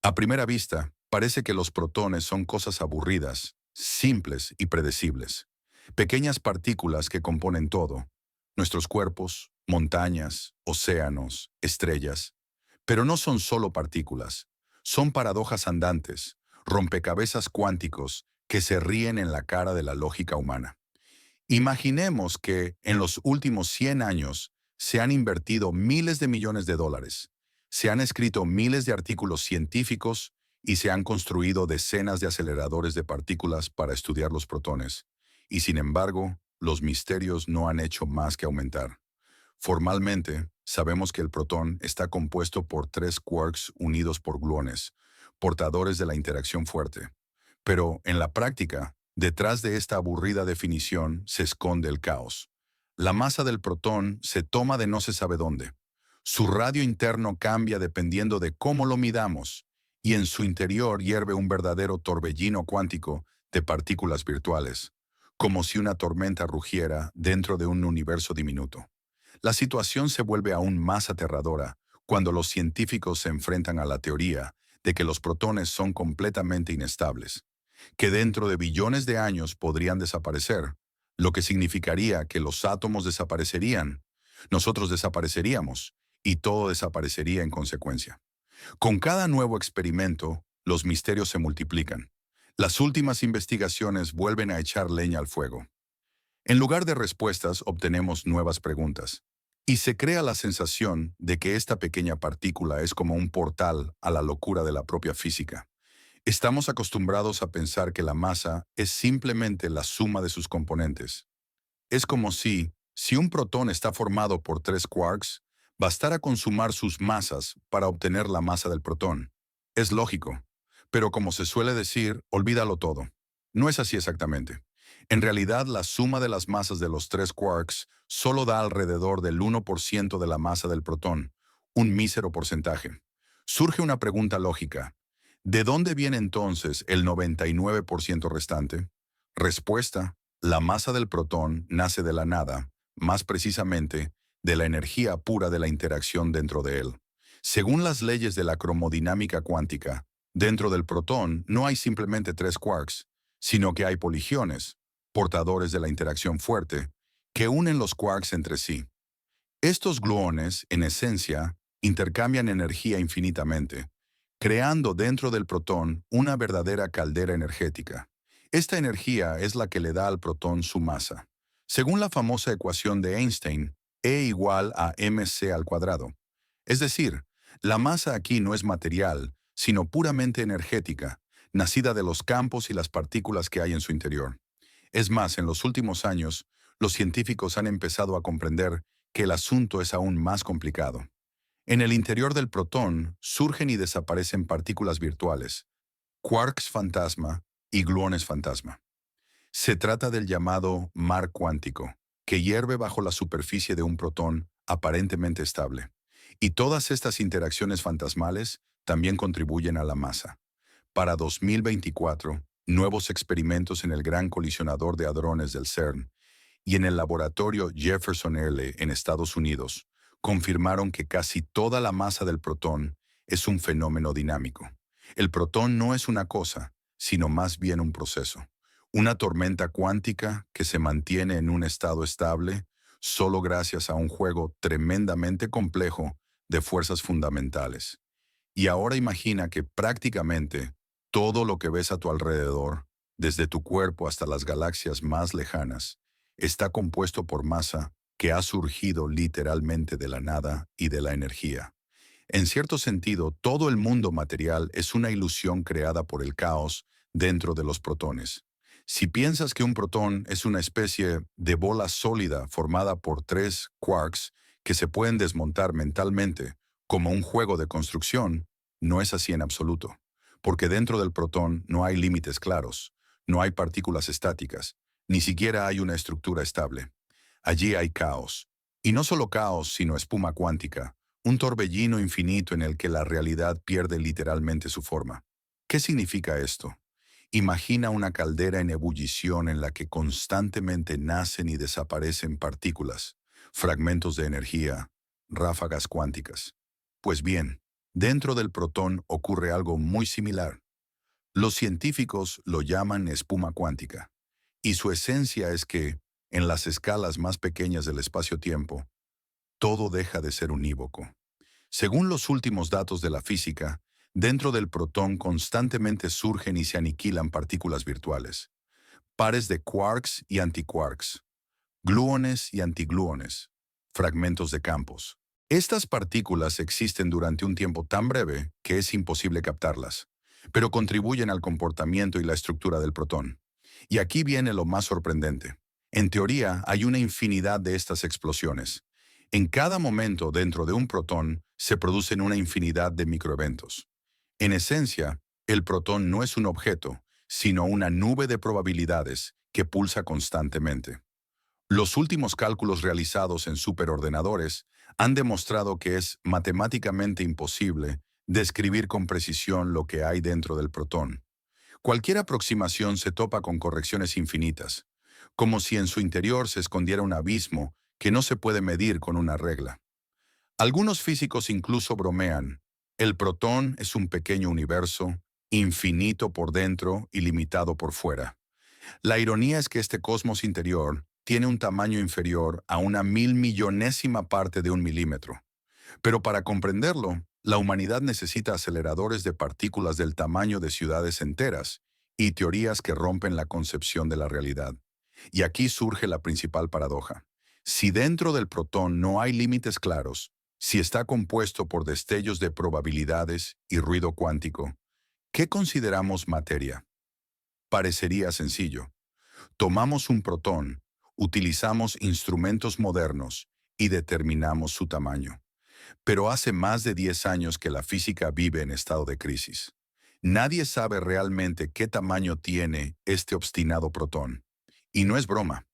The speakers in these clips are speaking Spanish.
A primera vista, parece que los protones son cosas aburridas, simples y predecibles. Pequeñas partículas que componen todo, nuestros cuerpos, montañas, océanos, estrellas. Pero no son solo partículas, son paradojas andantes, rompecabezas cuánticos que se ríen en la cara de la lógica humana. Imaginemos que en los últimos 100 años se han invertido miles de millones de dólares, se han escrito miles de artículos científicos y se han construido decenas de aceleradores de partículas para estudiar los protones. Y sin embargo, los misterios no han hecho más que aumentar. Formalmente, sabemos que el protón está compuesto por tres quarks unidos por gluones, portadores de la interacción fuerte. Pero, en la práctica, detrás de esta aburrida definición se esconde el caos. La masa del protón se toma de no se sabe dónde. Su radio interno cambia dependiendo de cómo lo midamos, y en su interior hierve un verdadero torbellino cuántico de partículas virtuales, como si una tormenta rugiera dentro de un universo diminuto. La situación se vuelve aún más aterradora cuando los científicos se enfrentan a la teoría de que los protones son completamente inestables, que dentro de billones de años podrían desaparecer, lo que significaría que los átomos desaparecerían, nosotros desapareceríamos, y todo desaparecería en consecuencia. Con cada nuevo experimento, los misterios se multiplican. Las últimas investigaciones vuelven a echar leña al fuego. En lugar de respuestas, obtenemos nuevas preguntas. Y se crea la sensación de que esta pequeña partícula es como un portal a la locura de la propia física. Estamos acostumbrados a pensar que la masa es simplemente la suma de sus componentes. Es como si un protón está formado por tres quarks, bastara con sumar sus masas para obtener la masa del protón. Es lógico, pero como se suele decir, olvídalo todo. No es así exactamente. En realidad, la suma de las masas de los tres quarks solo da alrededor del 1% de la masa del protón, un mísero porcentaje. Surge una pregunta lógica. ¿De dónde viene entonces el 99% restante? Respuesta: la masa del protón nace de la nada, más precisamente, de la energía pura de la interacción dentro de él. Según las leyes de la cromodinámica cuántica, dentro del protón no hay simplemente tres quarks, sino que hay poligiones, portadores de la interacción fuerte, que unen los quarks entre sí. Estos gluones, en esencia, intercambian energía infinitamente, creando dentro del protón una verdadera caldera energética. Esta energía es la que le da al protón su masa. Según la famosa ecuación de Einstein, E igual a mc al cuadrado. Es decir, la masa aquí no es material, sino puramente energética, nacida de los campos y las partículas que hay en su interior. Es más, en los últimos años, los científicos han empezado a comprender que el asunto es aún más complicado. En el interior del protón surgen y desaparecen partículas virtuales, quarks fantasma y gluones fantasma. Se trata del llamado mar cuántico, que hierve bajo la superficie de un protón aparentemente estable. Y todas estas interacciones fantasmales también contribuyen a la masa. Para 2024, nuevos experimentos en el Gran Colisionador de Hadrones del CERN y en el laboratorio Jefferson Airley en Estados Unidos confirmaron que casi toda la masa del protón es un fenómeno dinámico. El protón no es una cosa, sino más bien un proceso. Una tormenta cuántica que se mantiene en un estado estable solo gracias a un juego tremendamente complejo de fuerzas fundamentales. Y ahora imagina que prácticamente todo lo que ves a tu alrededor, desde tu cuerpo hasta las galaxias más lejanas, está compuesto por masa que ha surgido literalmente de la nada y de la energía. En cierto sentido, todo el mundo material es una ilusión creada por el caos dentro de los protones. Si piensas que un protón es una especie de bola sólida formada por tres quarks que se pueden desmontar mentalmente, como un juego de construcción, no es así en absoluto, porque dentro del protón no hay límites claros, no hay partículas estáticas, ni siquiera hay una estructura estable. Allí hay caos, y no solo caos, sino espuma cuántica, un torbellino infinito en el que la realidad pierde literalmente su forma. ¿Qué significa esto? Imagina una caldera en ebullición en la que constantemente nacen y desaparecen partículas, fragmentos de energía, ráfagas cuánticas. Pues bien, Dentro del protón ocurre algo muy similar. Los científicos lo llaman espuma cuántica, y su esencia es que, en las escalas más pequeñas del espacio-tiempo, todo deja de ser unívoco. Según los últimos datos de la física, dentro del protón constantemente surgen y se aniquilan partículas virtuales, pares de quarks y antiquarks, gluones y antigluones, fragmentos de campos. Estas partículas existen durante un tiempo tan breve que es imposible captarlas, pero contribuyen al comportamiento y la estructura del protón. Y aquí viene lo más sorprendente. En teoría, hay una infinidad de estas explosiones. En cada momento dentro de un protón se producen una infinidad de microeventos. En esencia, el protón no es un objeto, sino una nube de probabilidades que pulsa constantemente. Los últimos cálculos realizados en superordenadores han demostrado que es matemáticamente imposible describir con precisión lo que hay dentro del protón. Cualquier aproximación se topa con correcciones infinitas, como si en su interior se escondiera un abismo que no se puede medir con una regla. Algunos físicos incluso bromean: el protón es un pequeño universo, infinito por dentro y limitado por fuera. La ironía es que este cosmos interior tiene un tamaño inferior a una milmillonésima parte de un milímetro. Pero para comprenderlo, la humanidad necesita aceleradores de partículas del tamaño de ciudades enteras y teorías que rompen la concepción de la realidad. Y aquí surge la principal paradoja. Si dentro del protón no hay límites claros, si está compuesto por destellos de probabilidades y ruido cuántico, ¿qué consideramos materia? Parecería sencillo. Tomamos un protón, utilizamos instrumentos modernos y determinamos su tamaño. Pero hace más de 10 años que la física vive en estado de crisis. Nadie sabe realmente qué tamaño tiene este obstinado protón. Y no es broma.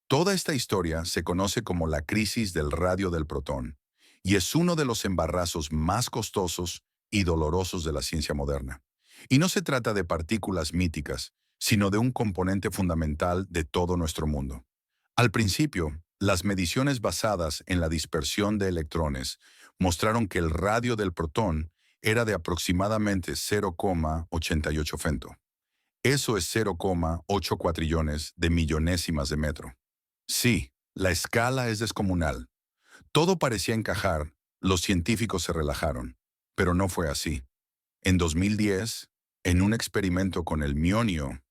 Toda esta historia se conoce como la crisis del radio del protón, y es uno de los embarazos más costosos y dolorosos de la ciencia moderna. Y no se trata de partículas míticas, sino de un componente fundamental de todo nuestro mundo. Al principio, las mediciones basadas en la dispersión de electrones mostraron que el radio del protón era de aproximadamente 0,88 femto. Eso es 0,8 cuatrillones de millonésimas de metro. Sí, la escala es descomunal. Todo parecía encajar, los científicos se relajaron, pero no fue así. En 2010, en un experimento con el mionio,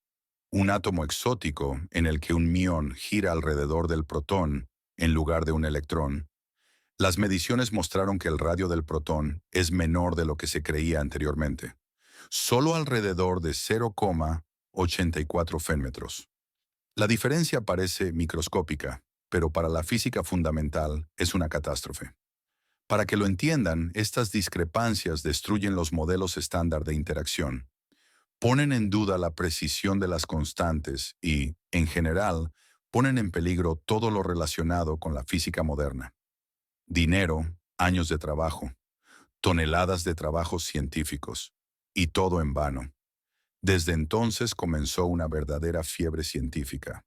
un átomo exótico en el que un mión gira alrededor del protón en lugar de un electrón, las mediciones mostraron que el radio del protón es menor de lo que se creía anteriormente, solo alrededor de 0,84 fénmetros. La diferencia parece microscópica, pero para la física fundamental es una catástrofe. Para que lo entiendan, estas discrepancias destruyen los modelos estándar de interacción, ponen en duda la precisión de las constantes y, en general, ponen en peligro todo lo relacionado con la física moderna. Dinero, años de trabajo, toneladas de trabajos científicos, y todo en vano. Desde entonces comenzó una verdadera fiebre científica.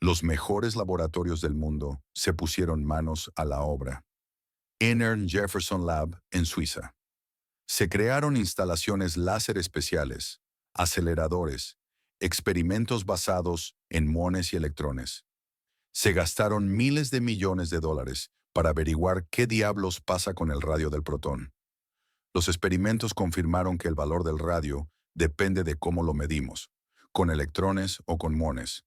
Los mejores laboratorios del mundo se pusieron manos a la obra. Innern Jefferson Lab en Suiza. Se crearon instalaciones láser especiales, aceleradores, experimentos basados en muones y electrones. Se gastaron miles de millones de dólares para averiguar qué diablos pasa con el radio del protón. Los experimentos confirmaron que el valor del radio depende de cómo lo medimos, con electrones o con muones.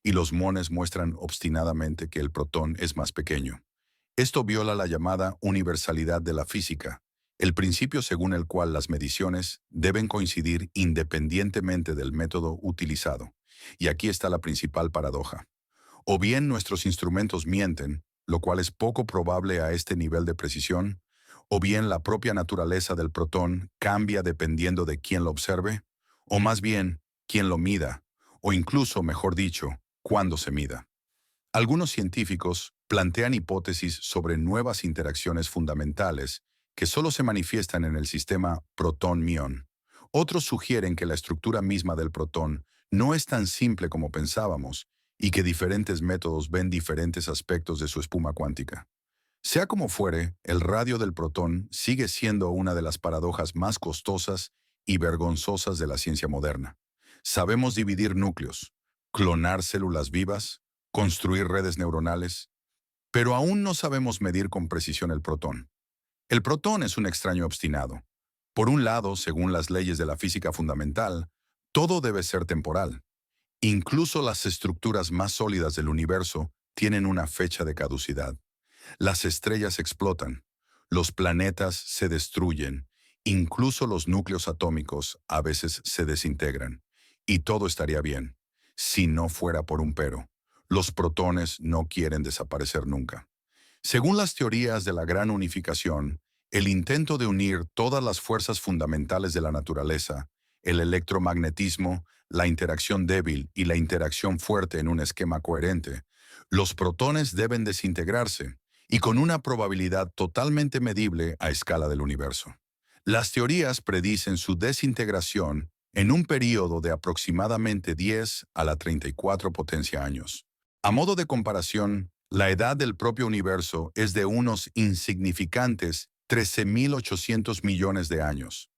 Y los muones muestran obstinadamente que el protón es más pequeño. Esto viola la llamada universalidad de la física, el principio según el cual las mediciones deben coincidir independientemente del método utilizado. Y aquí está la principal paradoja. O bien nuestros instrumentos mienten, lo cual es poco probable a este nivel de precisión, o bien la propia naturaleza del protón cambia dependiendo de quién lo observe, o más bien, quién lo mida, o incluso, mejor dicho, cuándo se mida. Algunos científicos plantean hipótesis sobre nuevas interacciones fundamentales que solo se manifiestan en el sistema protón-mión. Otros sugieren que la estructura misma del protón no es tan simple como pensábamos y que diferentes métodos ven diferentes aspectos de su espuma cuántica. Sea como fuere, el radio del protón sigue siendo una de las paradojas más costosas y vergonzosas de la ciencia moderna. Sabemos dividir núcleos, clonar células vivas, construir redes neuronales, pero aún no sabemos medir con precisión el protón. El protón es un extraño obstinado. Por un lado, según las leyes de la física fundamental, todo debe ser temporal. Incluso las estructuras más sólidas del universo tienen una fecha de caducidad. Las estrellas explotan, los planetas se destruyen, incluso los núcleos atómicos a veces se desintegran. Y todo estaría bien, si no fuera por un pero. Los protones no quieren desaparecer nunca. Según las teorías de la gran unificación, el intento de unir todas las fuerzas fundamentales de la naturaleza, el electromagnetismo, la interacción débil y la interacción fuerte en un esquema coherente, los protones deben desintegrarse, y con una probabilidad totalmente medible a escala del universo. Las teorías predicen su desintegración en un período de aproximadamente 10 a la 34 potencia años. A modo de comparación, la edad del propio universo es de unos insignificantes 13.800 millones de años.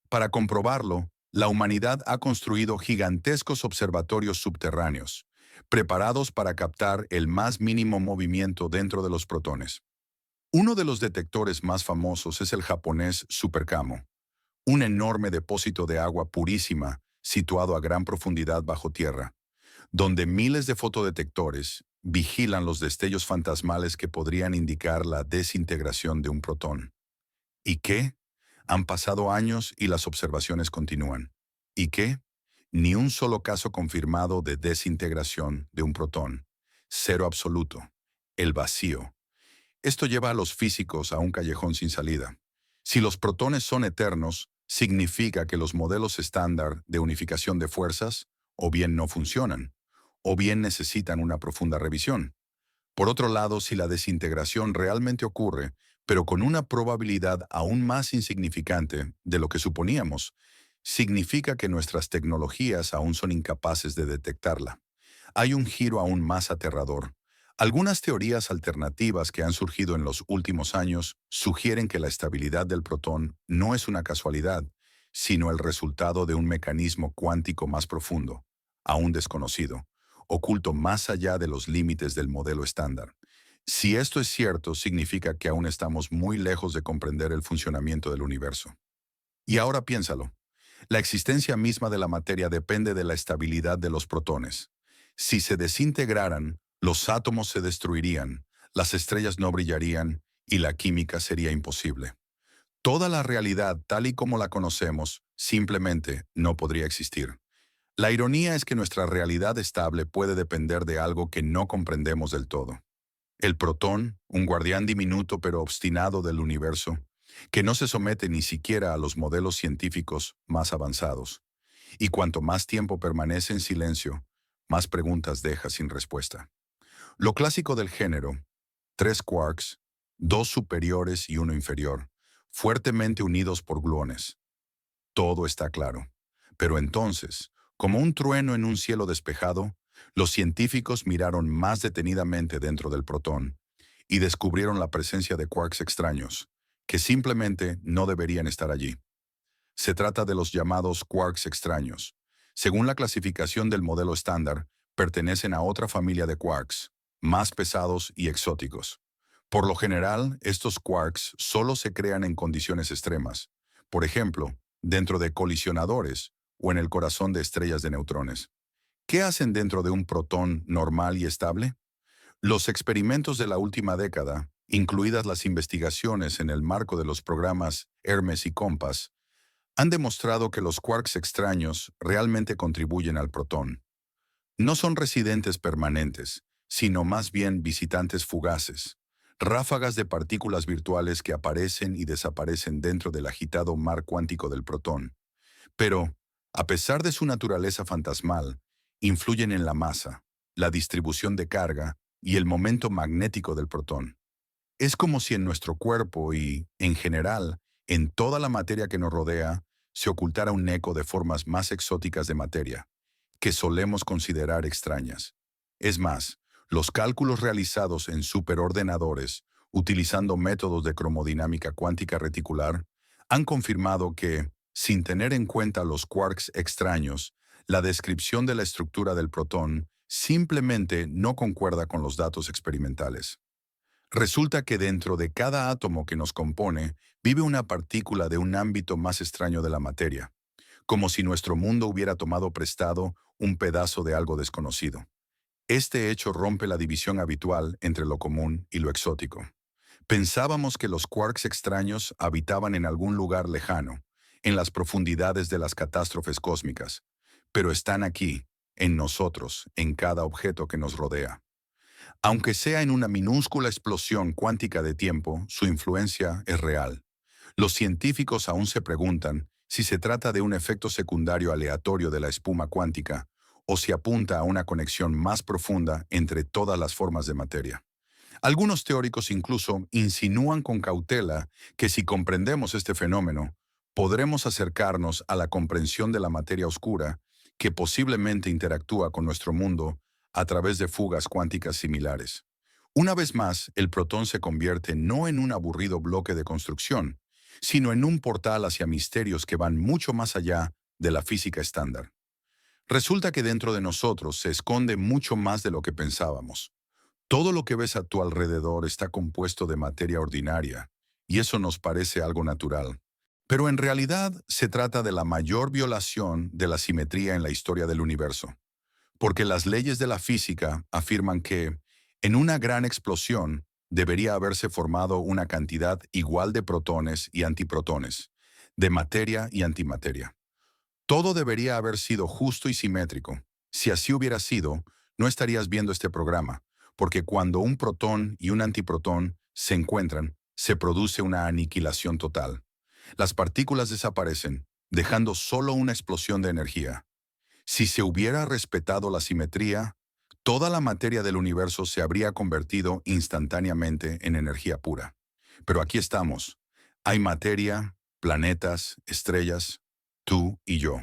Para comprobarlo, la humanidad ha construido gigantescos observatorios subterráneos, preparados para captar el más mínimo movimiento dentro de los protones. Uno de los detectores más famosos es el japonés Supercamo, un enorme depósito de agua purísima situado a gran profundidad bajo tierra, donde miles de fotodetectores vigilan los destellos fantasmales que podrían indicar la desintegración de un protón. ¿Y qué? Han pasado años y las observaciones continúan. ¿Y qué? Ni un solo caso confirmado de desintegración de un protón. Cero absoluto. El vacío. Esto lleva a los físicos a un callejón sin salida. Si los protones son eternos, significa que los modelos estándar de unificación de fuerzas o bien no funcionan, o bien necesitan una profunda revisión. Por otro lado, si la desintegración realmente ocurre, pero con una probabilidad aún más insignificante de lo que suponíamos, significa que nuestras tecnologías aún son incapaces de detectarla. Hay un giro aún más aterrador. Algunas teorías alternativas que han surgido en los últimos años sugieren que la estabilidad del protón no es una casualidad, sino el resultado de un mecanismo cuántico más profundo, aún desconocido, oculto más allá de los límites del modelo estándar. Si esto es cierto, significa que aún estamos muy lejos de comprender el funcionamiento del universo. Y ahora piénsalo. La existencia misma de la materia depende de la estabilidad de los protones. Si se desintegraran, los átomos se destruirían, las estrellas no brillarían y la química sería imposible. Toda la realidad, tal y como la conocemos, simplemente no podría existir. La ironía es que nuestra realidad estable puede depender de algo que no comprendemos del todo. El protón, un guardián diminuto pero obstinado del universo, que no se somete ni siquiera a los modelos científicos más avanzados. Y cuanto más tiempo permanece en silencio, más preguntas deja sin respuesta. Lo clásico del género, tres quarks, dos superiores y uno inferior, fuertemente unidos por gluones. Todo está claro. Pero entonces, como un trueno en un cielo despejado, los científicos miraron más detenidamente dentro del protón y descubrieron la presencia de quarks extraños, que simplemente no deberían estar allí. Se trata de los llamados quarks extraños. Según la clasificación del modelo estándar, pertenecen a otra familia de quarks, más pesados y exóticos. Por lo general, estos quarks solo se crean en condiciones extremas, por ejemplo, dentro de colisionadores o en el corazón de estrellas de neutrones. ¿Qué hacen dentro de un protón normal y estable? Los experimentos de la última década, incluidas las investigaciones en el marco de los programas Hermes y Compass, han demostrado que los quarks extraños realmente contribuyen al protón. No son residentes permanentes, sino más bien visitantes fugaces, ráfagas de partículas virtuales que aparecen y desaparecen dentro del agitado mar cuántico del protón. Pero, a pesar de su naturaleza fantasmal, influyen en la masa, la distribución de carga y el momento magnético del protón. Es como si en nuestro cuerpo y, en general, en toda la materia que nos rodea, se ocultara un eco de formas más exóticas de materia, que solemos considerar extrañas. Es más, los cálculos realizados en superordenadores utilizando métodos de cromodinámica cuántica reticular, han confirmado que, sin tener en cuenta los quarks extraños, la descripción de la estructura del protón simplemente no concuerda con los datos experimentales. Resulta que dentro de cada átomo que nos compone vive una partícula de un ámbito más extraño de la materia, como si nuestro mundo hubiera tomado prestado un pedazo de algo desconocido. Este hecho rompe la división habitual entre lo común y lo exótico. Pensábamos que los quarks extraños habitaban en algún lugar lejano, en las profundidades de las catástrofes cósmicas, pero están aquí, en nosotros, en cada objeto que nos rodea. Aunque sea en una minúscula explosión cuántica de tiempo, su influencia es real. Los científicos aún se preguntan si se trata de un efecto secundario aleatorio de la espuma cuántica o si apunta a una conexión más profunda entre todas las formas de materia. Algunos teóricos incluso insinúan con cautela que si comprendemos este fenómeno, podremos acercarnos a la comprensión de la materia oscura que posiblemente interactúa con nuestro mundo a través de fugas cuánticas similares. Una vez más, el protón se convierte no en un aburrido bloque de construcción, sino en un portal hacia misterios que van mucho más allá de la física estándar. Resulta que dentro de nosotros se esconde mucho más de lo que pensábamos. Todo lo que ves a tu alrededor está compuesto de materia ordinaria, y eso nos parece algo natural. Pero en realidad se trata de la mayor violación de la simetría en la historia del universo, porque las leyes de la física afirman que, en una gran explosión, debería haberse formado una cantidad igual de protones y antiprotones, de materia y antimateria. Todo debería haber sido justo y simétrico. Si así hubiera sido, no estarías viendo este programa, porque cuando un protón y un antiprotón se encuentran, se produce una aniquilación total. Las partículas desaparecen, dejando solo una explosión de energía. Si se hubiera respetado la simetría, toda la materia del universo se habría convertido instantáneamente en energía pura. Pero aquí estamos. Hay materia, planetas, estrellas, tú y yo.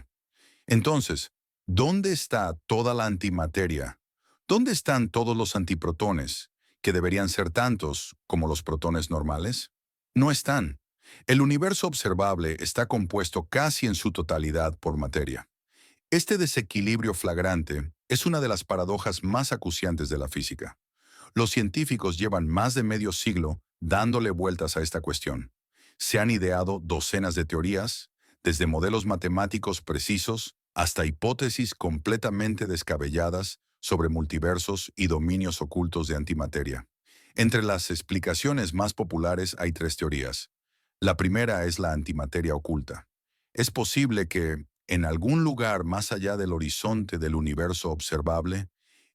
Entonces, ¿dónde está toda la antimateria? ¿Dónde están todos los antiprotones, que deberían ser tantos como los protones normales? No están. El universo observable está compuesto casi en su totalidad por materia. Este desequilibrio flagrante es una de las paradojas más acuciantes de la física. Los científicos llevan más de medio siglo dándole vueltas a esta cuestión. Se han ideado docenas de teorías, desde modelos matemáticos precisos hasta hipótesis completamente descabelladas sobre multiversos y dominios ocultos de antimateria. Entre las explicaciones más populares hay tres teorías. La primera es la antimateria oculta. Es posible que, en algún lugar más allá del horizonte del universo observable,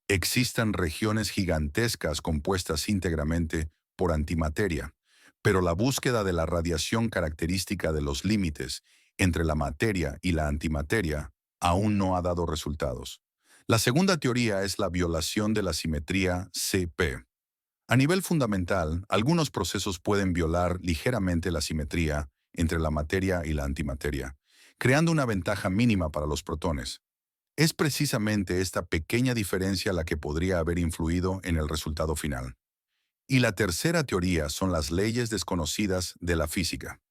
existan regiones gigantescas compuestas íntegramente por antimateria, pero la búsqueda de la radiación característica de los límites entre la materia y la antimateria aún no ha dado resultados. La segunda teoría es la violación de la simetría CP. A nivel fundamental, algunos procesos pueden violar ligeramente la simetría entre la materia y la antimateria, creando una ventaja mínima para los protones. Es precisamente esta pequeña diferencia la que podría haber influido en el resultado final. Y la tercera teoría son las leyes desconocidas de la física.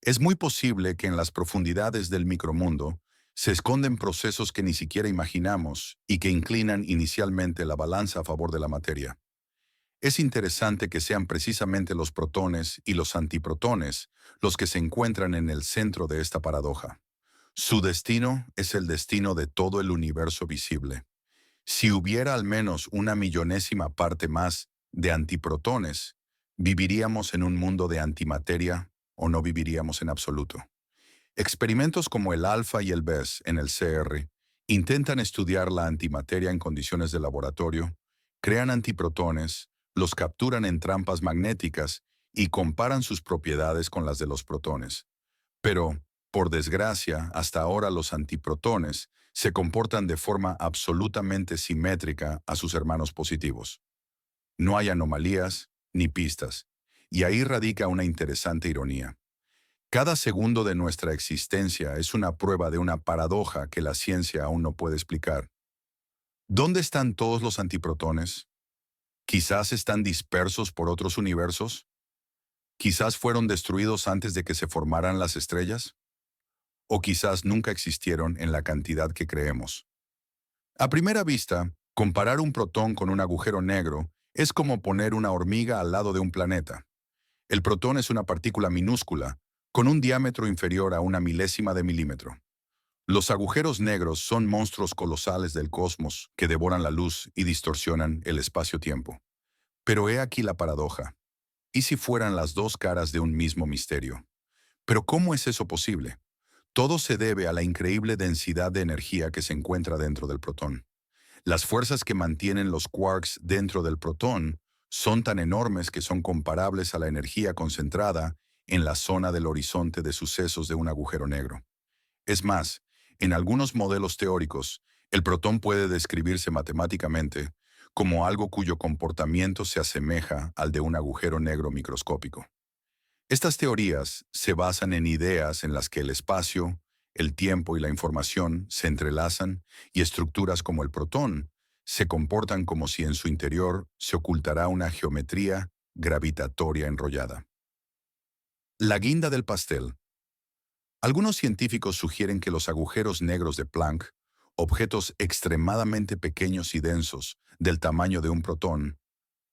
Es muy posible que en las profundidades del micromundo se esconden procesos que ni siquiera imaginamos y que inclinan inicialmente la balanza a favor de la materia. Es interesante que sean precisamente los protones y los antiprotones los que se encuentran en el centro de esta paradoja. Su destino es el destino de todo el universo visible. Si hubiera al menos una millonésima parte más de antiprotones, ¿viviríamos en un mundo de antimateria o no viviríamos en absoluto? Experimentos como el alfa y el BES en el CR intentan estudiar la antimateria en condiciones de laboratorio, crean antiprotones, los capturan en trampas magnéticas y comparan sus propiedades con las de los protones. Pero, por desgracia, hasta ahora los antiprotones se comportan de forma absolutamente simétrica a sus hermanos positivos. No hay anomalías ni pistas, y ahí radica una interesante ironía. Cada segundo de nuestra existencia es una prueba de una paradoja que la ciencia aún no puede explicar. ¿Dónde están todos los antiprotones? Quizás están dispersos por otros universos. Quizás fueron destruidos antes de que se formaran las estrellas. O quizás nunca existieron en la cantidad que creemos. A primera vista, comparar un protón con un agujero negro es como poner una hormiga al lado de un planeta. El protón es una partícula minúscula, con un diámetro inferior a una milésima de milímetro. Los agujeros negros son monstruos colosales del cosmos que devoran la luz y distorsionan el espacio-tiempo. Pero he aquí la paradoja. ¿Y si fueran las dos caras de un mismo misterio? ¿Pero cómo es eso posible? Todo se debe a la increíble densidad de energía que se encuentra dentro del protón. Las fuerzas que mantienen los quarks dentro del protón son tan enormes que son comparables a la energía concentrada en la zona del horizonte de sucesos de un agujero negro. Es más, en algunos modelos teóricos, el protón puede describirse matemáticamente como algo cuyo comportamiento se asemeja al de un agujero negro microscópico. Estas teorías se basan en ideas en las que el espacio, el tiempo y la información se entrelazan y estructuras como el protón se comportan como si en su interior se ocultara una geometría gravitatoria enrollada. La guinda del pastel. Algunos científicos sugieren que los agujeros negros de Planck, objetos extremadamente pequeños y densos del tamaño de un protón,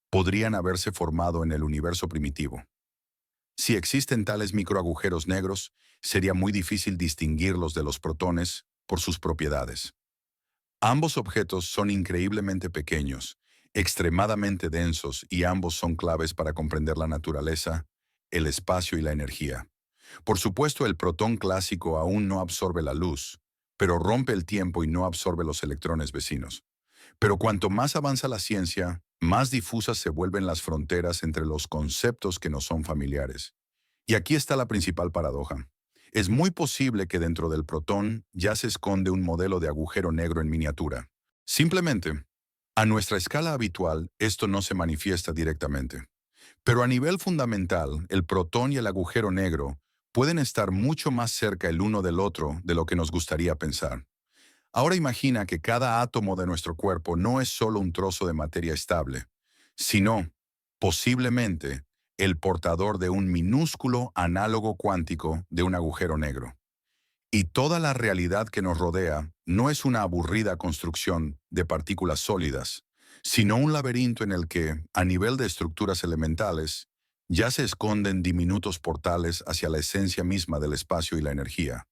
podrían haberse formado en el universo primitivo. Si existen tales microagujeros negros, sería muy difícil distinguirlos de los protones por sus propiedades. Ambos objetos son increíblemente pequeños, extremadamente densos y ambos son claves para comprender la naturaleza, el espacio y la energía. Por supuesto, el protón clásico aún no absorbe la luz, pero rompe el tiempo y no absorbe los electrones vecinos. Pero cuanto más avanza la ciencia, más difusas se vuelven las fronteras entre los conceptos que nos son familiares. Y aquí está la principal paradoja. Es muy posible que dentro del protón ya se esconde un modelo de agujero negro en miniatura. Simplemente, a nuestra escala habitual, esto no se manifiesta directamente. Pero a nivel fundamental, el protón y el agujero negro pueden estar mucho más cerca el uno del otro de lo que nos gustaría pensar. Ahora imagina que cada átomo de nuestro cuerpo no es solo un trozo de materia estable, sino, posiblemente, el portador de un minúsculo análogo cuántico de un agujero negro. Y toda la realidad que nos rodea no es una aburrida construcción de partículas sólidas, sino un laberinto en el que, a nivel de estructuras elementales, ya se esconden diminutos portales hacia la esencia misma del espacio y la energía.